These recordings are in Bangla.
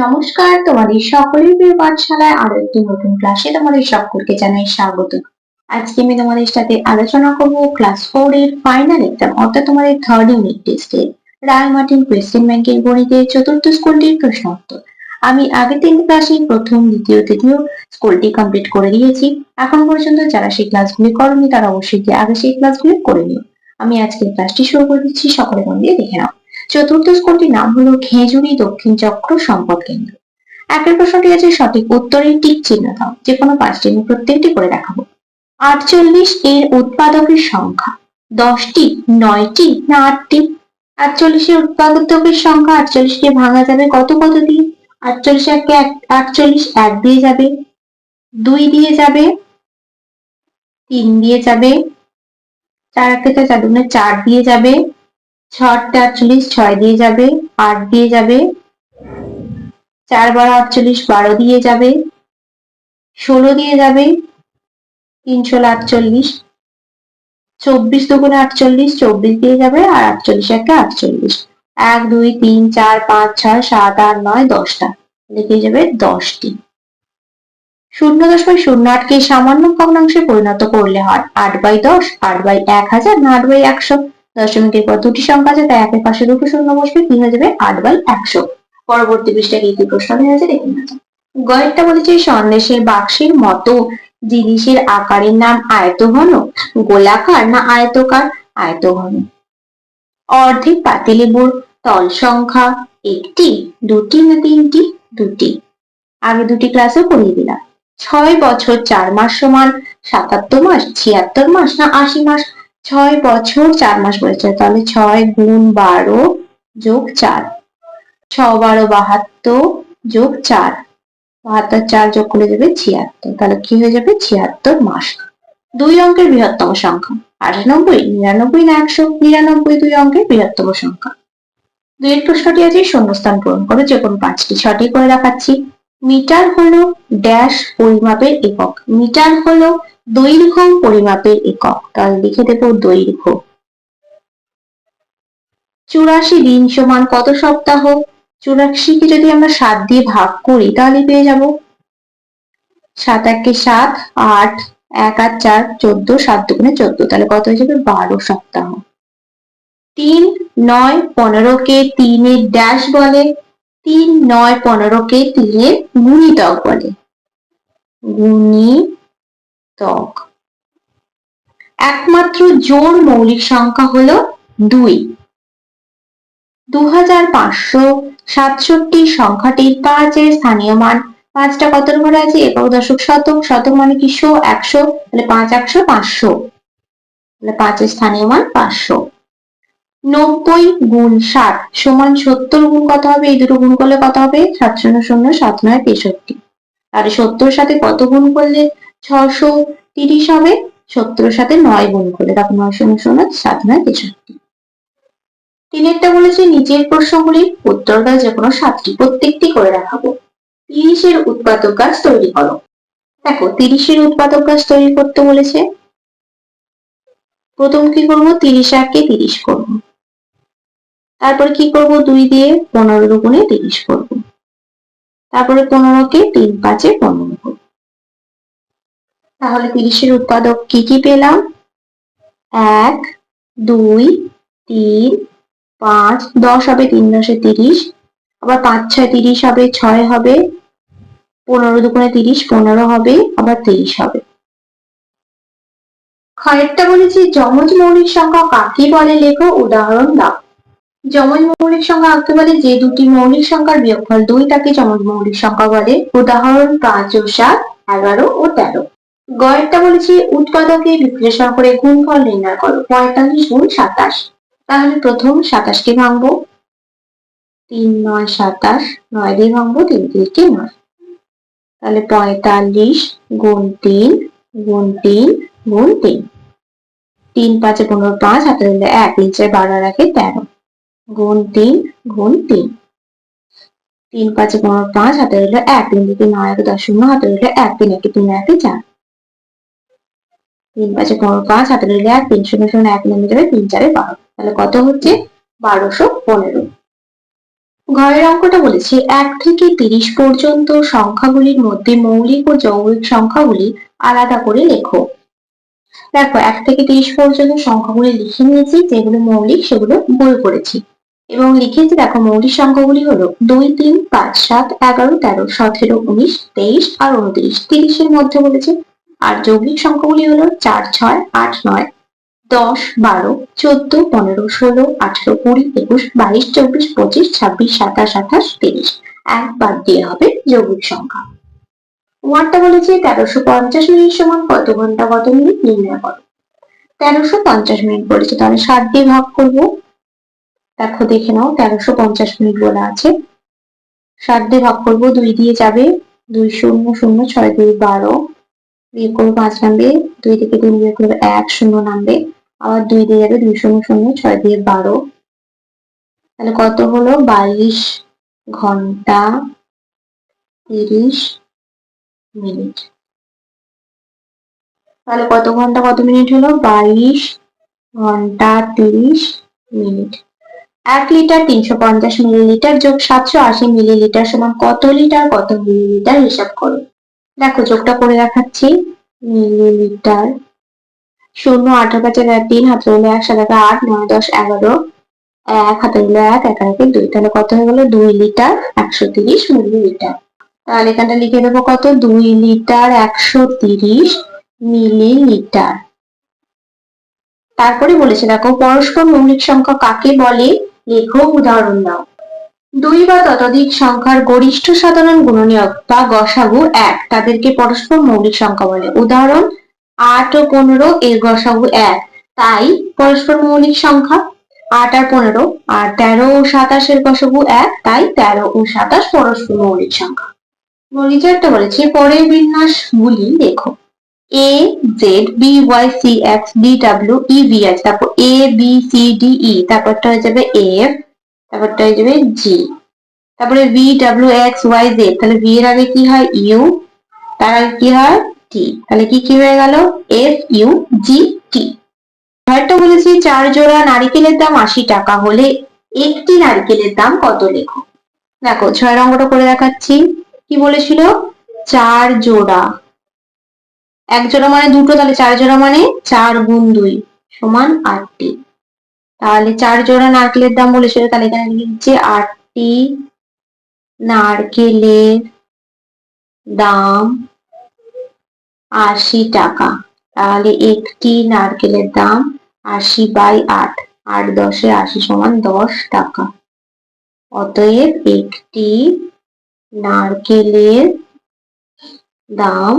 নমস্কার, তোমাদের সকলের প্রিয় পাঠশালায় আরো একটি নতুন ক্লাসে তোমাদের সকলকে জানাই স্বাগত। আজকে আমি তোমাদের সাথে আলোচনা করব ক্লাস 4 এর ফাইনাল এক্সাম অর্থাৎ তোমাদের থার্ড ইউনিট টেস্টের রায় মার্টিন কোয়েশ্চেন ব্যাংকের গণিতের চতুর্থ স্কুলটির প্রশ্ন উত্তর। আমি আগের 3 ক্লাসে প্রথম, দ্বিতীয়, তৃতীয় স্কুলটি কমপ্লিট করে দিয়েছি। এখন পর্যন্ত যারা সেই ক্লাসগুলি করনি তারা অবশ্যই গিয়ে আগে সেই ক্লাসগুলি করে নিও। আমি আজকের ক্লাসটি শুরু করে দিচ্ছি, সকলে মন দিয়ে দেখে নাও। চতুর্থ স্কুলটির নাম হলো খেজুরি দক্ষিণ চক্র সম্পদ কেন্দ্র। একের প্রশ্নটি আছে সঠিক উত্তরের টিক চিহ্ন দাও, যে কোনো 5টি আমি প্রত্যেকটি করে দেখাবো। 48 এর উৎপাদকের সংখ্যা 10টি, 9টি না 8টি? 48 এর উৎপাদকের সংখ্যা 48 কে ভাঙা যাবে কত কত দিয়ে? 48 একে 48 1 দিয়ে যাবে, 2 দিয়ে যাবে, 3 দিয়ে যাবে, 4 একে 4 4 4 দিয়ে যাবে, 6 48 6 দিয়ে যাবে, 8 দিয়ে যাবে, 4 12 48 12 দিয়ে যাবে, 16 দিয়ে যাবে, 3 16 48, 24 দুগুণে 48 24 দিয়ে যাবে, আর 48 একে 48, 1 2 3 4 5 6 7 8 9 10টা লিখে যাবে 10টি। 0.08 কে সামান্য ভগ্নাংশে পরিণত করলে হয় 8/10, 8/1000 না 8/100? দশমিকের পর দুটি সংখ্যা আছে তাই একের পাশে দুটো শূন্য বসবে, কি হয়ে যাবে 8/100। পরবর্তী পৃষ্ঠায় কি প্রশ্ন দেওয়া আছে দেখে নেওয়া যাক। গয়েরটা বলেছে সন্দেশের বাক্সের মতো জিনিসের আকারের নাম আয়তঘন, গোলাকার না আয়তকার? আয়তঘন। অর্ধেক পাতিলেবুর তল সংখ্যা 1টি, 2টি না 3টি? 2টি। আগে দুটি ক্লাসে পড়িয়ে দিলাম। 6 বছর 4 মাস সমান 77 মাস, 76 মাস না 80 মাস? 6 বছর 4 মাস বলেছে, তাহলে 6 গুণ 12 যোগ 4, 6 12 72 যোগ 4, 72 4 যোগ করে দেবে 76, তাহলে কি হয়ে যাবে 76 মাস। 2 অঙ্কের বৃহত্তম সংখ্যা 98, 99 না 100? 99 2 অঙ্কের বৃহত্তম সংখ্যা। 2 এর প্রশ্নটি আছে শূন্যস্থান পূরণ করো, যে কোনো 5টি সঠিক করে দেখাচ্ছি। মিটার হলো ড্যাশ পরিমাপের একক। মিটার হলো দৈর্ঘ্য পরিমাপের একক, তাহলে লিখে দেব দৈর্ঘ্য। 84 দিন সমান কত সপ্তাহ? 84 কে যদি আমরা 7 দিয়ে ভাগ করি তাহলে পেয়ে যাব 7 একে 7, 8, 1 আর 4 14, 7 দুগুণে 14, তাহলে কত হয়ে যাবে 12 সপ্তাহ। 3 9 15 কে 3 এর ড্যাশ বলে? 3 9 15 কে 3 এর গুণিতক বলে। গুণিতক। একমাত্র জোড় মৌলিক সংখ্যা হলো 2। 2567 সংখ্যাটির 5 এর স্থানীয় মান, 5টা কত ঘরে আছে? একক দশক শতক, শতক মানে কি 100 100, তাহলে 5 100 500, তাহলে 5 এর স্থানীয় মান 500। 90 গুণ 60 সমান 70 গুণ কত হবে? এই দুটো গুণ করলে কত হবে? 7 0 0 7 9 63, তাহলে 70 সাথে কত গুণ করলে 630 হবে? 70 সাথে 9 গুণ করলে, তারপর 9 0 0 7 9 63। তিনেরটা বলেছে নিচের প্রশ্নগুলির উত্তর দাও, যে কোনো 7টি প্রত্যেকটি করে দেখাবো। 30 এর উৎপাদক গাছ তৈরি করো। দেখো 30 এর উৎপাদক গাছ তৈরি করতে বলেছে, প্রথম কি করব? 30 একে 30 করব, তারপরে কি করব? 2 দিয়ে 15 দুগুণে 30 করব, তারপরে 15 কে 3 5 এ 15 করব। তাহলে 30 এর উৎপাদক কি কি পেলাম? 1 2 3 5 10 হবে, 3 10 এ 30, আবার 5 6 30 হবে, 6 হবে, 15 দুগুণে 30 15 হবে, আবার 23 হবে। ক্ষয়েরটা বলেছি যমজ মৌলিক সংখ্যা কাকে বলে লেখো, উদাহরণ দাও। যমজ মৌলিক সংখ্যা কাকে বলে? যে দুটি মৌলিক সংখ্যার বিয়োগফল 2 তাকে যমজ মৌলিক সংখ্যা বলে। উদাহরণ 5 ও 7, 11 ও 13। গয়েরটা বলেছি উৎপাদকে বিশ্লেষণ করে গুণফল নির্ণয় করো। 45 গুণ 27, তাহলে প্রথম 27 কে ভাঙবো, 3 9 27, 9 দিয়ে ভাঙবো, 3 3 9, তাহলে 45 গুণ 3 গুণ 3 গুণ 3, 3 5 15 5 হাতে দিলে 1, নিচে 12 রাখে 13, গুণ 3 গুণ 3, 3 5 15 5 হাতে দিলে 1, 3 থেকে 9 1 10 0 হাতে দিলে 1, 3 1 3 1 4, 3 5 15 5 হাতে দিলে 1, 3 0 0 1 নেমে যাবে, 3 4 12, তাহলে কত হচ্ছে 1215। ঘরের অঙ্কটা বলেছে 1 থেকে 30 পর্যন্ত সংখ্যাগুলির মধ্যে মৌলিক ও যৌগিক সংখ্যাগুলি আলাদা করে লেখো। দেখো 1 থেকে 30 পর্যন্ত সংখ্যাগুলি লিখে নিয়েছি, যেগুলো মৌলিক সেগুলো বই করেছি এবং লিখেছি। দেখো মৌলিক সংখ্যাগুলি হলো 2, 3, 5, 7, 11, 13, 17, 19, 23 আর 29, 30 এর মধ্যে বলেছে। আর যৌগিক সংখ্যাগুলি হলো 4, 6, 8, 9, 10, 12, 14, 15, 16, 18, 20, 21, 22, 24, 25, 26, 27, 28, 30। এক বাদ দিয়ে হবে যৌগিক সংখ্যা। ওয়ানটা বলেছে 1350 মিনিট সমান কত ঘন্টা কত মিনিট নির্ণয় করো। 1350 মিনিট বলেছে, তাহলে 7 দিয়ে ভাগ করবো। দেখো দেখে নাও, 1350 মিনিট বলা আছে, 7 দিয়ে ভাগ করবো। 2 দিয়ে যাবে, 2 0 0, 6 2 12, বিয়োগ করবো 5 নামবে, 2 থেকে 2 বিয়োগ করবো 1 0 নামবে, আবার 2 দিয়ে যাবে, 2 0 0, 6 দিয়ে 12, তাহলে কত হলো 22 ঘন্টা 30 মিনিট। তাহলে কত ঘন্টা কত মিনিট হলো 22 ঘন্টা 30 মিনিট। 1 লিটার 350 মিলিলিটার যোগ 780 মিলিলিটার সমান কত লিটার কত মিলিলিটার হিসাব করো। দেখো যোগটা করে দেখাচ্ছি। মিলিলিটার, 0 8 5 3, হাতে হলো 1, 7 8, 9 10 11, 1 হাতে হলো 1, 1 1 2, তাহলে কত হয়ে গেল 2 লিটার 130 মিলিলিটার। তাহলে এখানটা লিখে দেবো কত 2 লিটার 130 মিলিলিটার। তারপরে বলেছে দেখো পরস্পর মৌলিক সংখ্যা কাকে বলে, লেখো উদাহরণ দাও। 2 বা ততোধিক সংখ্যার গরিষ্ঠ সাধারণ গুণনীয়ক বা গসাগু 1, তাদেরকে পরস্পর মৌলিক সংখ্যা বলে। উদাহরণ 8 ও 15 এর গসাগু 1, তাই পরস্পর মৌলিক সংখ্যা। 8 আর 15 আর 13 ও 27 এর গসাগু 1, তাই 13 ও 27 পরস্পর মৌলিক সংখ্যা। মৌলিকটা বলেছে পরের বিন্যাস গুলি লেখো। A Z B Y C X D W E V H, তারপর A B C D E, তারপরটা হয়ে যাবে F, তারপরটা হয়ে যাবে G, তারপরে V W X Y Z, তাহলে V এর আগে কি হয় U, তার আগে কি হয় T, তাহলে কি হয়ে গেল F U G T। ঘরটা বলেছি 4 জোড়া নারিকেলের দাম 80 টাকা হলে একটি নারিকেলের দাম কত লেখো। দেখো 6 অঙ্কটা করে দেখাচ্ছি। কি বলেছিল 4 জোড়া, 1 জোড়া মানে দুটো, তাহলে 4 জোড়া মানে 4 গুণ 2 সমান 8টি। তাহলে 4 জোড়া নারকেলের দাম বলেছিল, তাহলে এখানে লিখছি 8টি নারকেলের দাম 80 টাকা। তাহলে একটি নারকেলের দাম 80 বাই 8, 8 10 80 সমান 10 টাকা। অতএব একটি নারকেলের দাম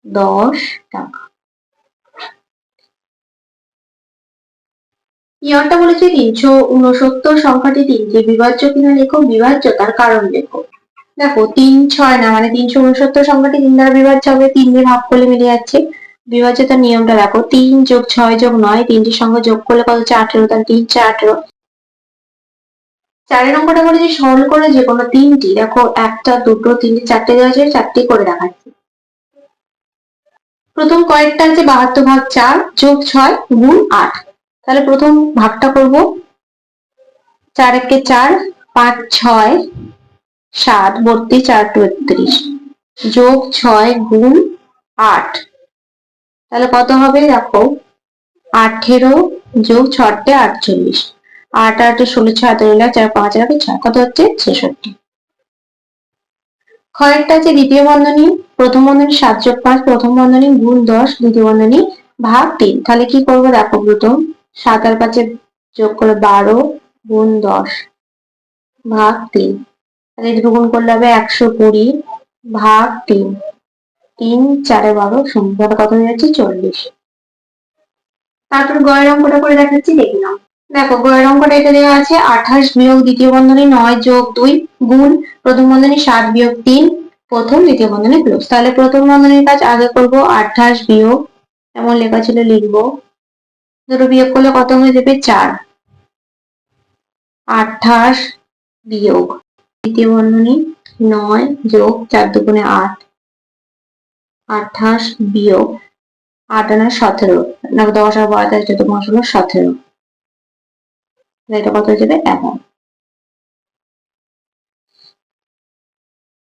10 টাকা। ইয়নটা বলেছে 369 সংখ্যাটি 3 দিয়ে বিভাজ্য কিনা লেখো, বিভাজ্যতার কারণ লেখো। দেখো 3 6 না, মানে 369 সংখ্যাটি 3 দ্বারা বিভাজ্য হবে, 3 দিয়ে ভাগ করলে মিলে যাচ্ছে। বিভাজ্যতার নিয়মটা দেখো 3 যোগ 6 যোগ 9, তিনটির সঙ্গে যোগ করলে কত হচ্ছে 18, তাহলে 3 4 18। 4 নম্বরটা বলেছে সরল করে যে কোনো তিনটি, দেখো একটা দুটো তিনটে চারটে দেওয়া আছে, 4টি করে দেখাচ্ছি। প্রথম কয়েকটা আছে 72 ভাগ 4 যোগ 6 গুণ 8, তাহলে প্রথম ভাগটা করব। 4 একে 4, 5 6 7 32, 4 32 যোগ 6 গুণ 8, তাহলে কত হবে দেখো 18 যোগ 6 48, 8 8 16 6 3 4 5 6, কত হচ্ছে 66। কয়েকটা আছে দ্বিতীয় বন্ধনী, প্রথম বন্ধনী 7 যোগ 5, প্রথম বন্ধনী গুণ 10, দ্বিতীয় বন্ধনী ভাগ 3, তাহলে কি করবো দেখো প্রথম 7 আর 5 যোগ করে 12 গুণ 10 ভাগ 3, তাহলে দুটো গুণ করলে হবে 120 ভাগ 3, 3 4 12 শূন্য, কত হয়ে যাচ্ছে 40। তারপর গয়ের অঙ্কটা করে দেখাচ্ছি, দেখে নাও। দেখো গয়ের অঙ্কটা এটা দেওয়া আছে 28 বিয়োগ দ্বিতীয় বন্ধনী 9 যোগ 2 গুণ প্রথম বন্ধনী 7 বিয়োগ 3 প্রথম দ্বিতীয় বন্ধনী ক্লোজ। তাহলে প্রথম বন্ধনীর কাজ আগে করব, 28 বিয়োগ এমন লেখা ছিল লিখবো, দুটো বিয়োগ করলে কত হয়ে যাবে 4, 28 বিয়োগ দ্বিতীয় বন্ধনী 9 যোগ 4 দুগুণে 8, 28 বিয়োগ 8 আনা 17, না 10 আর 12 যত মাস হলো 17, এটা কত হয়ে যাবে 11।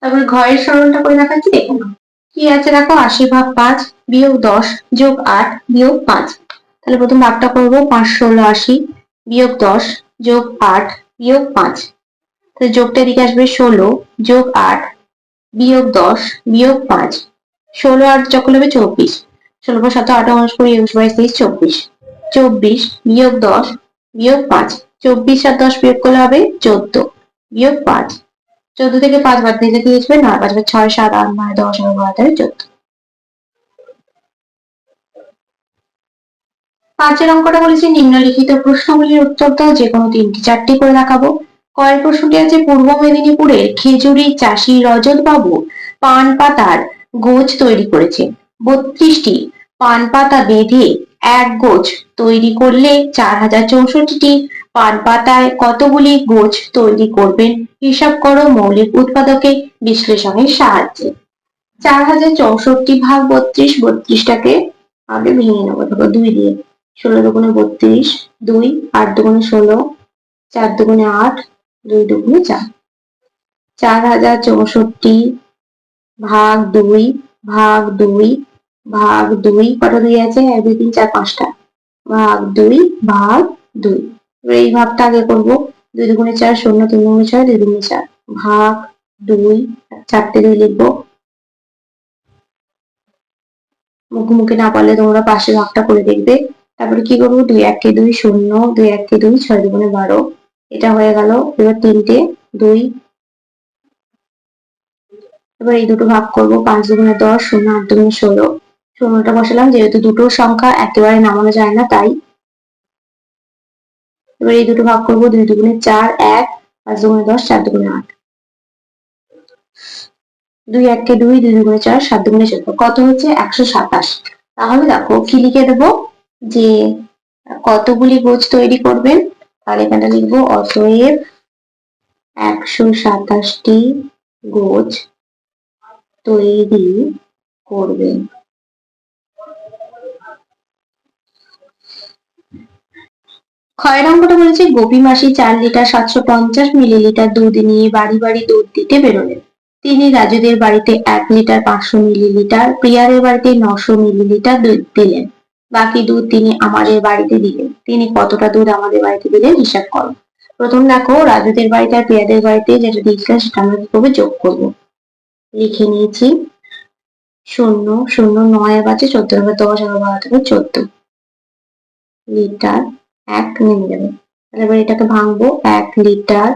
তারপরে ঘরের সরলটা করে দেখাচ্ছি, দেখে নাও কি আছে। দেখো 80/5 বিয়োগ 10 যোগ 8 বিয়োগ 5। তাহলে প্রথম ভাগটা করবো 5 16 80 বিয়োগ 10 যোগ 8 বিয়োগ 5। তাহলে যোগটা এদিকে আসবে 16 যোগ 8 বিয়োগ 10 বিয়োগ 5। 16 8 যোগ করলে হবে 24। 16 7 8 19 20 21 22 23 24। 24 বিয়োগ 10 বিয়োগ 5। 24 আর 10 বিয়োগ করলে হবে 14 বিয়োগ 5। 14 থেকে 5 বাদ দিলে কি আসবে? 9 5 6 7 8 9 10 11 12 13 14। পাঁচের অঙ্কটা বলেছে নিম্নলিখিত প্রশ্নগুলির উত্তর দাও, যে কোনো 3টি 4টি করে দেখাবো। কয়ের প্রশ্নটি আছে পূর্ব মেদিনীপুরের খেজুরি চাষি রজত বাবু পান পাতার গোছ তৈরি করেছে। 32টি পান পাতা বেঁধে এক গোছ তৈরি করলে 4064টি পান পাতায় কতগুলি গোছ তৈরি করবেন? হিসাব করো মৌলিক উৎপাদকে বিশ্লেষণের সাহায্যে। 4064 ভাগ 32, 32টাকে আগে ভেঙে নেবো, দেখো 2 দিয়ে। 16 দুগুণে 32, 2 8 দুগুণে 16, 4 দুগুণে 8, 2 দুগুণে 4। 4064 ভাগ 2 ভাগ 2 ভাগ 2, কটা 2 আছে? 1 2 3 4 5টা, ভাগ 2 ভাগ 2। এবার এই ভাগটা আগে করবো। 2 দুগুণে 4 0, 3 দুগুণে 6, 2 দুগুণে 4 ভাগ 2, 4টে 2 লিখবো। মুখোমুখি না পারলে তোমরা পাশে ভাগটা করে দেখবে। তারপরে কি করবো? 2 1 কে 2 0, 2 1 কে 2 6 দুগুণে 12, এটা হয়ে গেল। এবার 3টে 2, এবার এই দুটো ভাগ করবো। 5 দুগুণে 10, 0 8 দুগুণে 16, 16টা বসালাম, যেহেতু দুটো সংখ্যা একেবারে নামানো যায় না তাই। এবার এই দুটো ভাগ করবো। 2 দুগুণে 4 1, 5 দুগুণে 10, 4 দুগুণে 8, 2 1 কে 2, 2 দুগুণে 4, 7 দুগুণে 14, কত হচ্ছে? 127। তাহলে দেখো কি লিখে দেবো, যে কতগুলি গোছ তৈরি করবেন। তাহলে এখানে লিখবো অতএব 127টি গোছ তৈরি করবেন। ক্ষয়ের অঙ্কটা বলেছে গোপী মাসি 4 লিটার 750 মিলিলিটার দুধ নিয়ে বাড়ি বাড়ি দুধ দিতে বেরোলেন। তিনি রাজুদের বাড়িতে 1 লিটার 500 মিলিলিটার, প্রিয়ারের বাড়িতে 900 মিলিলিটার দুধ দিলেন। বাকি দুধ তিনি আমাদের বাড়িতে দিলেন। তিনি কতটা দুধ আমাদের বাড়িতে দিলেন? হিসাব করো। প্রথম দেখো রাজুদের বাড়িতে আর প্রিয়াদের বাড়িতে যেটা দিয়েছিলাম সেটা আমরা কি করবো? যোগ করবো। লিখে নিয়েছি 0 0 9 আছে 14, 10 11 12 থেকে 14 লিটার 1 নেমে যাবে। তাহলে এবার এটাকে ভাঙবো। 1 লিটার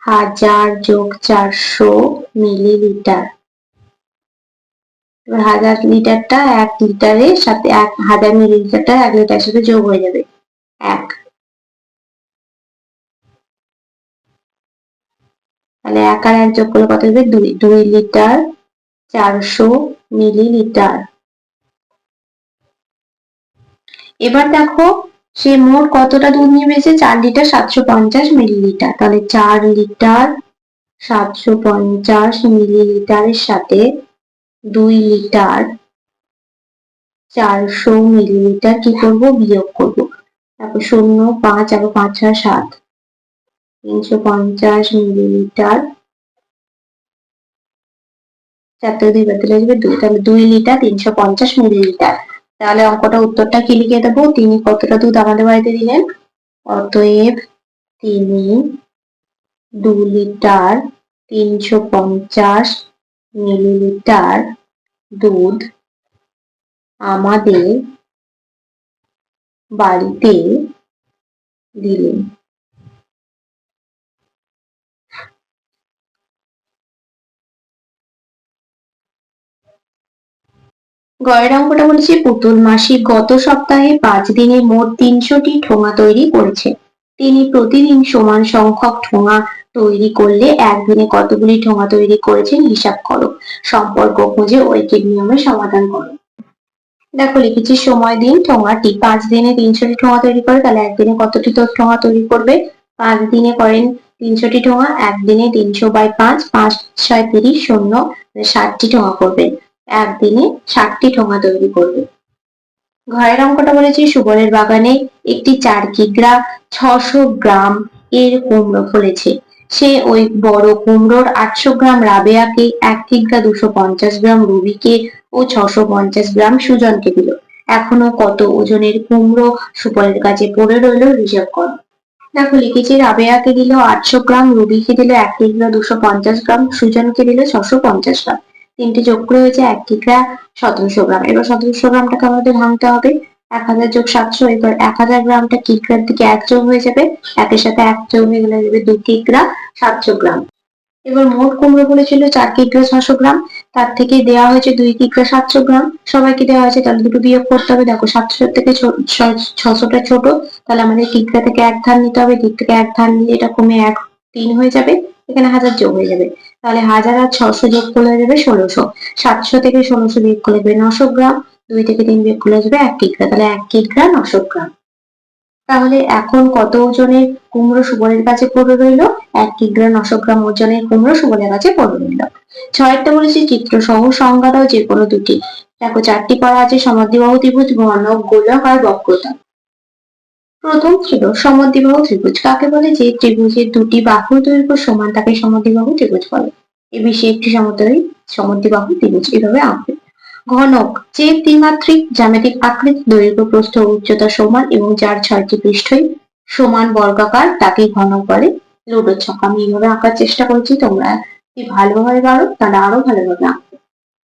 1000 যোগ 400 মিলিলিটার। এবার 1000 লিটারটা 1 লিটারের সাথে 1000 মিলিলিটারটা 1 লিটারের সাথে যোগ হয়ে যাবে 1। তাহলে 1 আর 1 যোগ করলে কত হবে? 2 2 লিটার 400 মিলিলিটার। এবার দেখো সে মোট কতটা দুধ নিয়েছে? 4 লিটার 750 মিলিলিটার। তাহলে 4 লিটার 750 মিলিলিটারের সাথে 2 লিটার 400 মিলিলিটার কি করব? বিয়োগ করব। তারপর 0 5 আর 5 6 7, 350 মিলিলিটার, 4 থেকে 2 বাদ দিলে আসবে 2। তাহলে 2 লিটার 350 মিলিলিটার। তাহলে অঙ্কটা উত্তরটা কি লিখে দেবো? তিনি কতটা দুধ আমাদের বাড়িতে দিলেন? অতএব তিনি 2 লিটার 350 মিলিলিটার দুধ আমাদের বাড়িতে দিলেন। গয়ের অঙ্কটা বলেছে পুতুল মাসি গত সপ্তাহে 5 দিনে মোট 300টি ঠোঙা তৈরি করেছে। তিনি প্রতিদিন সমান সংখ্যক ঠোঙা তৈরি করলে একদিনে কতগুলি ঠোঙা তৈরি করেছেন? হিসাব করো। সম্পর্ক খুঁজে ঐকিক নিয়মে সমাধান করো। দেখো লিখেছি সময় দিন ঠোঙাটি 5 দিনে 300টি ঠোঙা তৈরি করে, তাহলে একদিনে কতটি ঠোঙা তৈরি করবে? 5 দিনে করেন 300টি ঠোঙা, একদিনে 300 বাই 5, 5 6 30 0, 60টি ঠোঙা করবে। একদিনে 60টি ঠোঙা তৈরি করবে। ঘরের অঙ্কটা বলেছি সুবলের বাগানে একটি 4 কিগ্রা 600 গ্রাম এর কুমড়ো ফলেছে। সে ওই বড় কুমড়োর 800 গ্রাম রাবেয়াকে, 1 কিগ্রা 250 গ্রাম রুবিকে ও 650 গ্রাম সুজনকে দিল। এখনো কত ওজনের কুমড়ো সুপরের কাছে পড়ে রইল, হিসাব করো। দেখো লিখেছি, রাবেয়াকে দিল 800 গ্রাম, রুবিকে দিল 1 কিগ্রা 250 গ্রাম, সুজনকে দিল 650 গ্রাম। তিনটে যোগ করে হয়েছে 1 কিগ্রা 1700 গ্রাম। এবার 1700 গ্রামটাকে আমাদের ভাঙতে হবে। 1000 যোগ 700, এবার 1000 গ্রামটা কিগ্রার দিকে 1 যোগ হয়ে যাবে, একের সাথে 1 যোগ হয়ে গেলে যাবে 2 কিগ্রা 700 গ্রাম। এবার মোট কুমড়ো বলেছিল 4 কিগ্রা 600 গ্রাম, তার থেকে দেওয়া হয়েছে 2 কিগ্রা 700 গ্রাম, সবাইকে দেওয়া হয়েছে, তাহলে দুটো বিয়োগ করতে হবে। দেখো 700 থেকে 600টা ছোট, তাহলে আমাদের কিগ্রা থেকে 1 ধার নিতে হবে, দিক থেকে 1 ধার নিলে এটা কমে 1 3 হয়ে যাবে, এখানে 1000 যোগ হয়ে যাবে, তাহলে 1000 আর 600 যোগ করলে হয়ে যাবে 1600। 700 থেকে 1600 বিয়োগ করলে হবে 900 গ্রাম, 2 থেকে 3 বিয়োগ করলে যাবে 1 কিগ্রা, তাহলে 1 কিগ্রা 900 গ্রাম। তাহলে এখন কত ওজনের কুমড়ো সুবলের কাছে পড়ে রইল? 1 কিগ্রা 900 গ্রাম ওজনের কুমড়ো সুবলের কাছে পড়ে রইল। 6টা বলেছি চিত্র সহ সংজ্ঞা দাও যে কোনো দুটি। দেখো 4টি করা আছে, সমদ্বিবাহু ত্রিভুজ, ঘনক, গোলক আর বক্রতা। প্রথম ছিল সমদ্বিবাহু ত্রিভুজ। কাকে বলে? যে ত্রিভুজের দুটি বাহুর দৈর্ঘ্য সমান তাকে সমদ্বিবাহু ত্রিভুজ বলে। এ বিষয়ে একটি সমদ্বিবাহু ত্রিভুজ এভাবে আঁকবে। ঘনক, যে ত্রিমাত্রিক জ্যামিতিক আকৃতি, দৈর্ঘ্য, প্রস্থ ও উচ্চতা সমান এবং যার 6টি পৃষ্ঠই সমান বর্গাকার তাকে ঘনক বলে। লুডো ছক আমি এইভাবে আঁকার চেষ্টা করছি, তোমরা যদি ভালোভাবে পারো তাহলে আরো ভালোভাবে আঁকবে।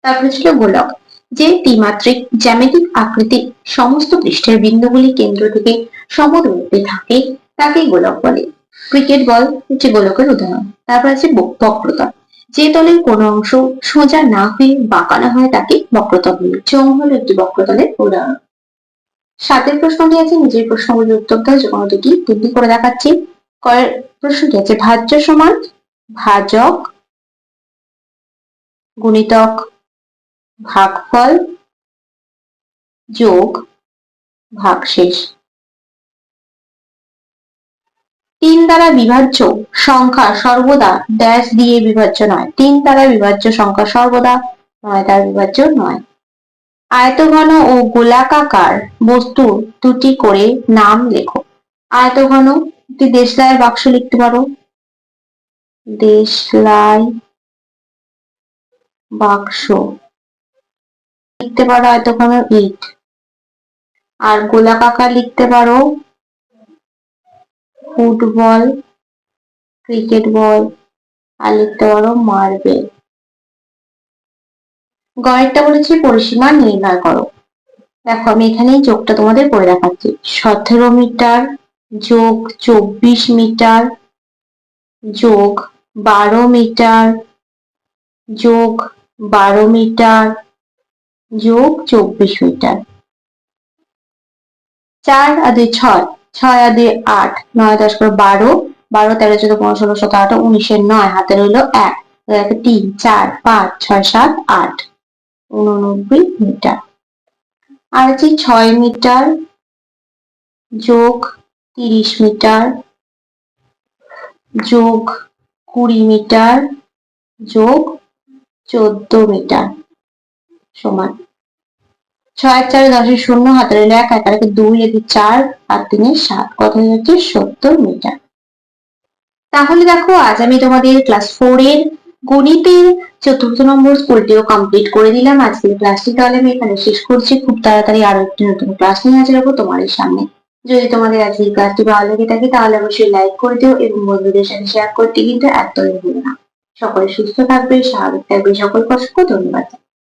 তারপরে ছিল গোলক, যে ত্রিমাত্রিক জ্যামিতিক আকৃতি সমস্ত পৃষ্ঠের বিন্দুগুলি কেন্দ্র থেকে সমদূরত্বে থাকে তাকে গোলক বলে। ক্রিকেট বল হচ্ছে গোলকের উদাহরণ। তারপর আছে বক্রতা, যে তলের কোনো অংশ সোজা না হয়ে বাঁকানো হয় তাকে বক্রতা বলে। চোঙ হলো একটি বক্রতলের উদাহরণ। 7এর প্রশ্নটি আছে, নিজের প্রশ্নগুলির উত্তর দাও যে কোনো দুটি। 3টি করে দেখাচ্ছি। কয়ের প্রশ্নটি আছে, ভাজ্য সমান ভাজক গুণিতক ভাগফল যোগ ভাগশেষ। 3 দ্বারা বিভাজ্য সংখ্যা সর্বদা ড্যাশ দিয়ে বিভাজ্য নয়। 3 দ্বারা বিভাজ্য সংখ্যা সর্বদা 9 দ্বারা বিভাজ্য নয়। আয়তঘন ও গোলাকার বস্তু দুটি করে নাম লেখো। আয়তঘন, একটি দেশলাই বাক্স লিখতে পারো, দেশলাই বাক্স লিখতে পারো, আয়তঘন ইট। আর গোলাকার লিখতে পারো ফুটবল, ক্রিকেট বল, আর লিখতে পারো মার্বেল। গয়েরটা বলেছি পরিসীমা নির্ণয় করো। দেখো আমি এখানেই যোগটা তোমাদের করে দেখাচ্ছি। 17 মিটার যোগ 24 মিটার যোগ 12 মিটার যোগ 12 মিটার যোগ 24 মিটার। 4 আর 2 6, 6 আর 2 8, 9 10 করে 12, 12 13 14 15 16 17 18 19 9, হাতে রইল 1, 3 4 5 6 7 8, 89 মিটার। আর আছে 6 মিটার যোগ 30 মিটার যোগ 20 মিটার যোগ 14 মিটার সমান 6 4 10 শূন্য, হাতে রইল 1, 1 2, 4 আর 3 7, কত হয়ে যাচ্ছে 70 মিটার। তাহলে দেখো আজ আমি তোমাদের ক্লাস 4 এর গণিতের 4র্থ নম্বর স্কুলটিও কমপ্লিট করে দিলাম। আজকের ক্লাসটি তাহলে আমি এখানে শেষ করছি। খুব তাড়াতাড়ি আরো একটি নতুন ক্লাস নিয়ে হাজির হবো তোমাদের সামনে। যদি তোমাদের আজকের ক্লাসটি ভালো লেগে থাকে তাহলে অবশ্যই লাইক করে দিও এবং বন্ধুদের সাথে শেয়ার করতে কিন্তু একদমই ভুলো না। সকলে সুস্থ থাকবে, স্বাভাবিক থাকবে। সকলকে অসংখ্য ধন্যবাদ।